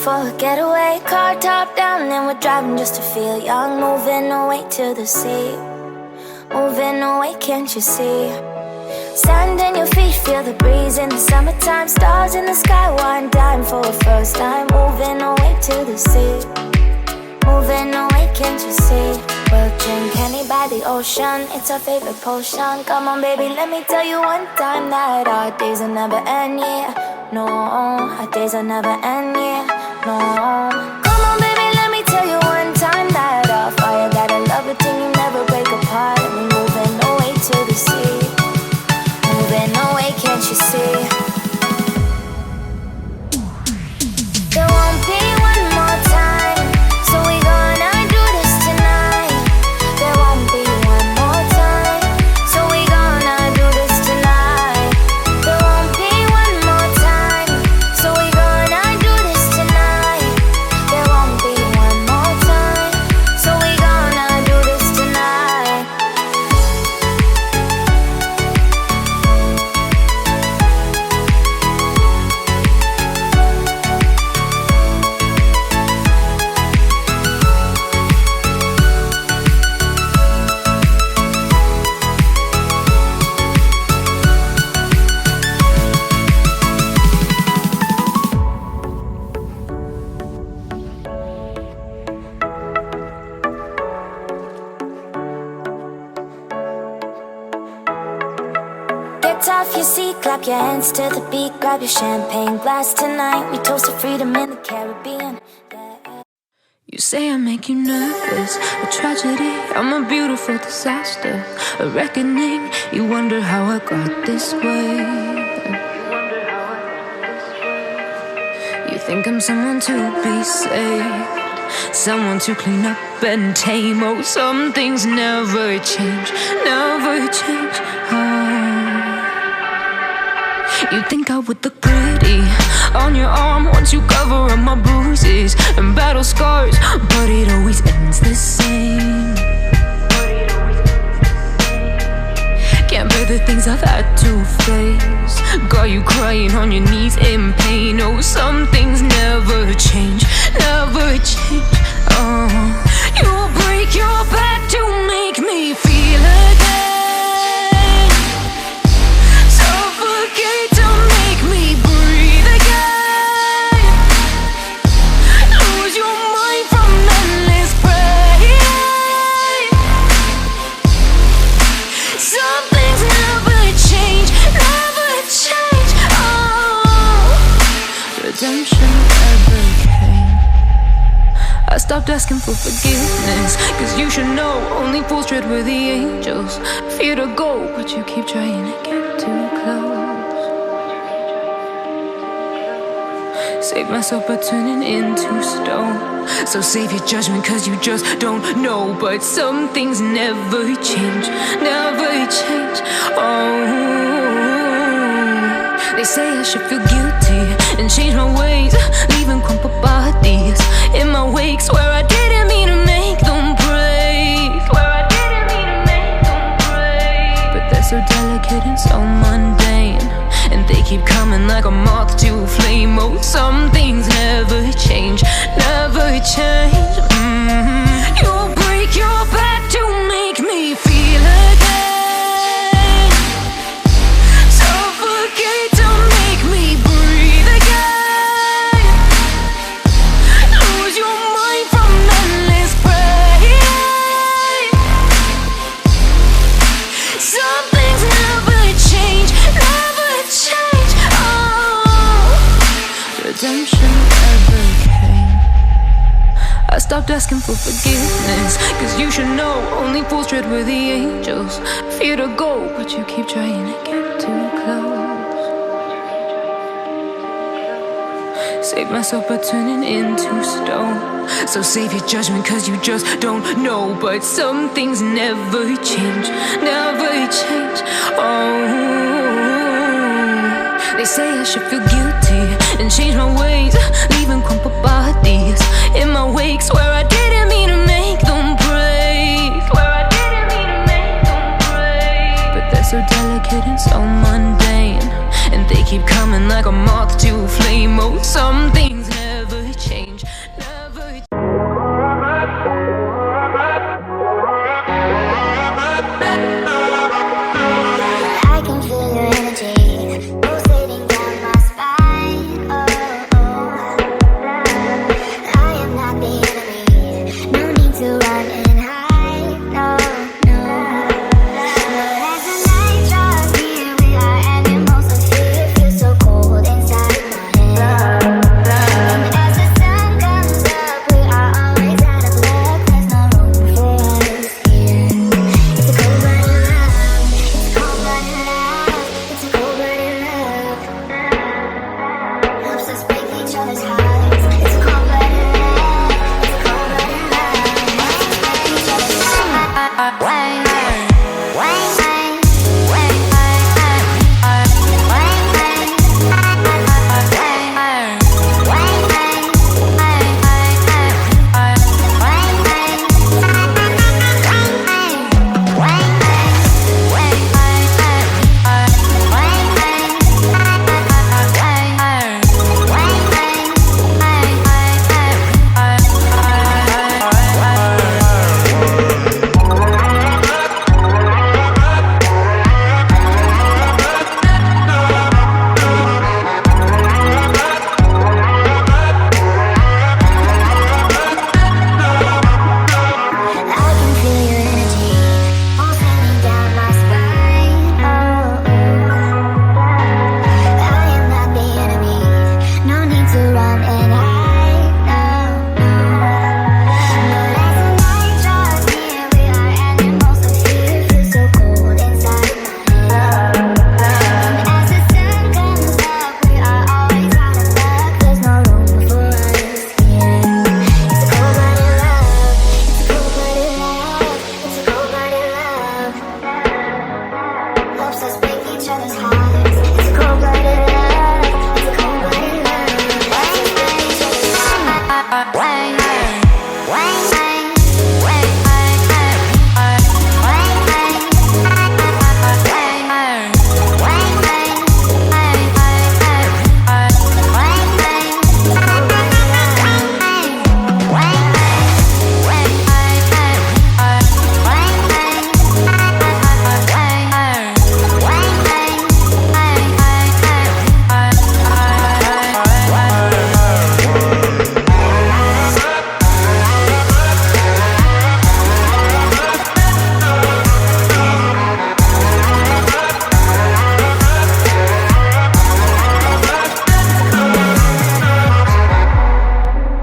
for a getaway. Car top down and we're driving just to feel young. Moving away to the sea, moving away, can't you see? Sand in your feet, feel the breeze in the summertime. Stars in the sky, one dime for a first time. Moving away to the sea, moving away, can't you see? We'll drink honey by the ocean, it's our favorite potion. Come on baby, let me tell you one time that our days will never end, yeah. No, our days will never end, yeah. No. Come on baby, let me tell you one time that our fire got a love it till you never break apart. And we're moving away to the sea, moving away, can't you see? There won't be one more time, so we gonna do this tonight. There won't be one more time, so we gonna do this tonight. There won't be one more time, so we gonna do this tonight. There won't be one more time, so we gonna do this tonight. Get off your seat, clap your hands to the beat. Grab your champagne glass tonight. We toast to freedom in the Caribbean. You say I make you nervous, a tragedy, I'm a beautiful disaster, a reckoning. You wonder how I got this way. You think I'm someone to be saved, someone to clean up and tame. Oh, some things never change, never change. You think I would look pretty on your arm once you cover up my bruises and battle scars, but it always ends the same. Can't bear the things I've had to face, got you crying on your knees in pain. Oh, some things never change, never change. Oh, you'll break your back to make me feel again, suffocate to make me breathe again, lose your mind from endless pain. Some things never change, never change. Oh, redemption never came. I stopped asking for forgiveness, cause you should know only fools tread with the angels. Fear to go, but you keep trying to get too close. Save myself by turning into stone. So save your judgment cause you just don't know. But some things never change, never change. Oh, they say I should feel guilty and change my ways, leaving crumpled bodies in my wake. Swear I didn't mean to make them break, swear I didn't mean to make them break. But they're so delicate and so mundane, and they keep coming like a moth to a flame. Oh, some things never change, never change. You'll break your back to make me feel again, suffocate to make me breathe again, lose your mind from endless pain. Some things never change, never change. Oh, redemption never came. I stopped asking for forgiveness, cause you should know only fools tread with the angels. Fear to go, but you keep trying to get too close. Save myself by turning into stone. So save your judgment cause you just don't know. But some things never change, never change. Oh, they say I should feel guilty and change my ways, leaving crumpled bodies in my wake. Swear I didn't mean to make them break, swear I didn't mean to make them break. But they're so delicate and so mundane, and they keep coming like a moth to a flame. Oh, some things